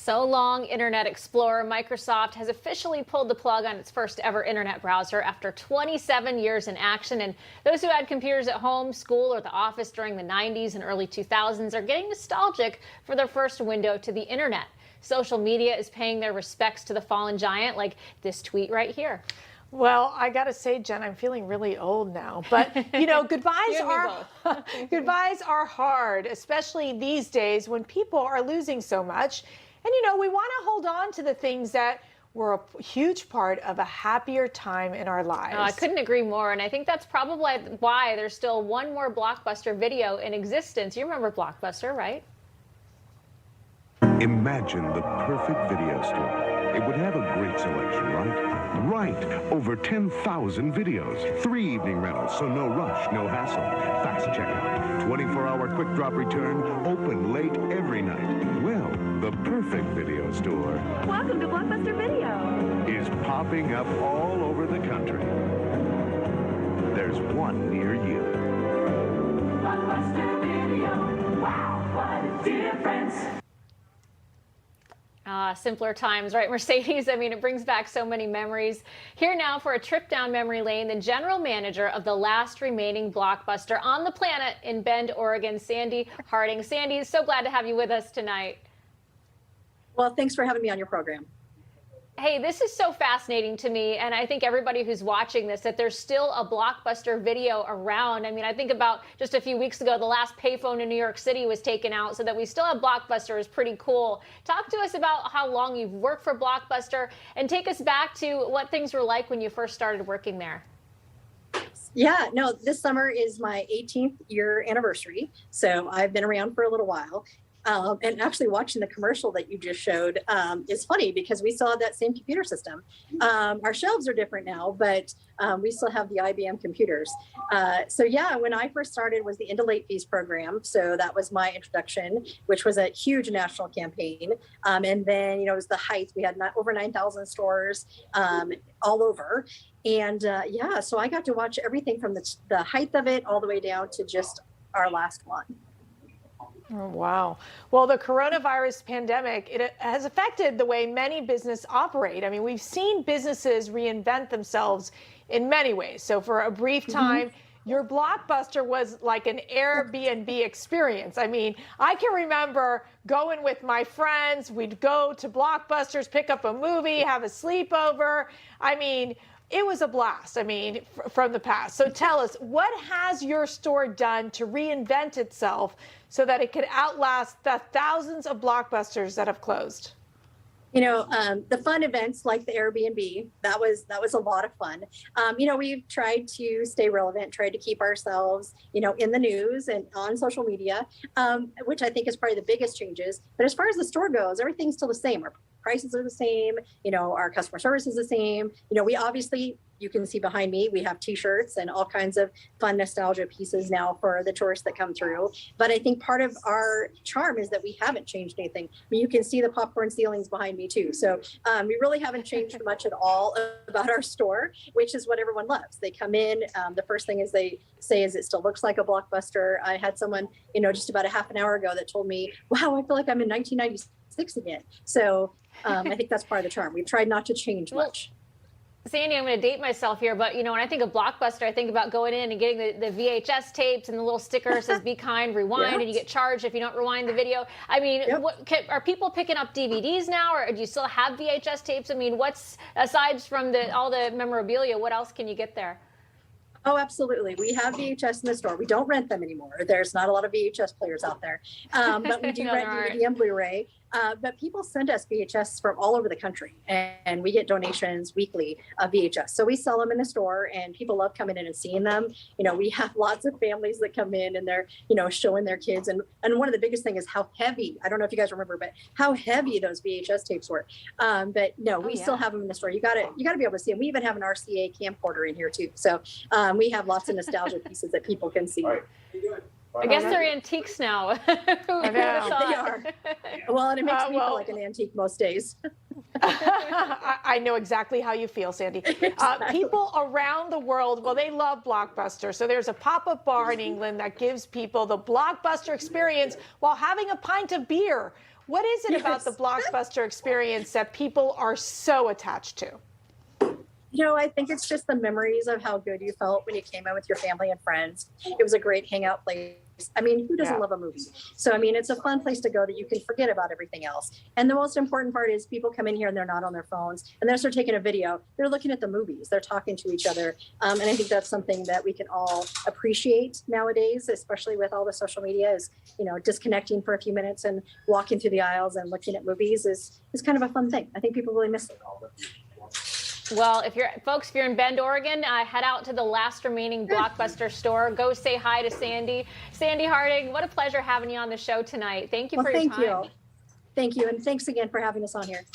So long, Internet Explorer. Microsoft has officially pulled the plug on its first ever internet browser after 27 years in action. And those who had computers at home, school, or the office during the 90s and early 2000s are getting nostalgic for their first window to the internet. Social media is paying their respects to the fallen giant, like this tweet right here. Well, I got to say, Jen, I'm feeling really old now. But, you know, goodbyes are hard, especially these days when people are losing so much. And, you know, we want to hold on to the things that were a huge part of a happier time in our lives. I couldn't agree more. And I think that's probably why there's still one more Blockbuster video in existence. You remember Blockbuster, right? Imagine the perfect video store. It would have a great selection, right? Right. Over 10,000 videos. 3 evening rentals, so no rush, no hassle. Fast checkout. 24-hour quick drop return. Open late every night. Well, the perfect video store. Welcome to Blockbuster Video. Is popping up all over the country. There's one near you. Blockbuster Video. Wow, what a difference. Simpler times, right, Mercedes? I mean, it brings back so many memories. Here now for a trip down memory lane, the general manager of the last remaining Blockbuster on the planet in Bend, Oregon, Sandi Harding. Sandi, so glad to have you with us tonight. Well, thanks for having me on your program. Hey, this is so fascinating to me, and I think everybody who's watching this, that there's still a Blockbuster video around. I mean, I think about just a few weeks ago, the last payphone in New York City was taken out, so that we still have Blockbuster is pretty cool. Talk to us about how long you've worked for Blockbuster, and take us back to what things were like when you first started working there. Yeah, no, this summer is my 18th year anniversary, so I've been around for a little while. And actually watching the commercial that you just showed is funny because we still have that same computer system. Our shelves are different now, but we still have the IBM computers. So yeah, when I first started was the End of Late Fees program. So that was my introduction, which was a huge national campaign. And then, you know, it was the height. We had over 9,000 stores all over. And yeah, so I got to watch everything from the height of it all the way down to just our last one. Oh, wow. Well, the coronavirus pandemic, it has affected the way many businesses operate. I mean, we've seen businesses reinvent themselves in many ways. So for a brief time, your Blockbuster was like an Airbnb experience. I mean, I can remember going with my friends. We'd go to Blockbusters, pick up a movie, have a sleepover. I mean, it was a blast, I mean, from the past. So tell us, what has your store done to reinvent itself so that it could outlast the thousands of Blockbusters that have closed? You know, the fun events like the Airbnb, that was a lot of fun. You know, we've tried to stay relevant, tried to keep ourselves, you know, in the news and on social media, which I think is probably the biggest changes. But as far as the store goes, everything's still the same. Our prices are the same. You know, our customer service is the same. You know, we obviously, you can see behind me, we have T-shirts and all kinds of fun nostalgia pieces now for the tourists that come through. But I think part of our charm is that we haven't changed anything. I mean, you can see the popcorn ceilings behind me too. So we really haven't changed much at all about our store, which is what everyone loves. They come in, the first thing is they say is it still looks like a Blockbuster. I had someone, you know, just about a half an hour ago that told me, wow, I feel like I'm in 1996 again. So I think that's part of the charm. We've tried not to change much. Sandi, I'm going to date myself here, but, you know, when I think of Blockbuster, I think about going in and getting the VHS tapes and the little sticker says, be kind, rewind, and you get charged if you don't rewind the video. I mean, are people picking up DVDs now, or do you still have VHS tapes? I mean, what's, aside from all the memorabilia, what else can you get there? Oh, absolutely. We have VHS in the store. We don't rent them anymore. There's not a lot of VHS players out there, but we do rent DVD and Blu-ray. But people send us VHS from all over the country, and we get donations weekly of VHS. So we sell them in the store, and people love coming in and seeing them. You know, we have lots of families that come in and they're, you know, showing their kids. And one of the biggest thing is how heavy, I don't know if you guys remember, but how heavy those VHS tapes were. But no, we still have them in the store. You gotta be able to see them. We even have an RCA camcorder in here too. So we have lots of nostalgia pieces that people can see. I guess they're antiques now. I know. They are. Well, and it makes me feel like an antique most days. I know exactly how you feel, Sandi. Exactly. People around the world, well, they love Blockbuster. So there's a pop-up bar in England that gives people the Blockbuster experience while having a pint of beer. What is it about the Blockbuster experience that people are so attached to? I think it's just the memories of how good you felt when you came in with your family and friends. It was a great hangout place. I mean, who doesn't love a movie? So, I mean, it's a fun place to go that you can forget about everything else. And the most important part is people come in here and they're not on their phones and they're start taking a video. They're looking at the movies. They're talking to each other. And I think that's something that we can all appreciate nowadays, especially with all the social media, is, disconnecting for a few minutes and walking through the aisles and looking at movies is kind of a fun thing. I think people really miss it. Well, if you're in Bend, Oregon, head out to the last remaining Blockbuster store. Go say hi to Sandi. Sandi Harding, what a pleasure having you on the show tonight. Thank you for your time. Thank you. And thanks again for having us on here.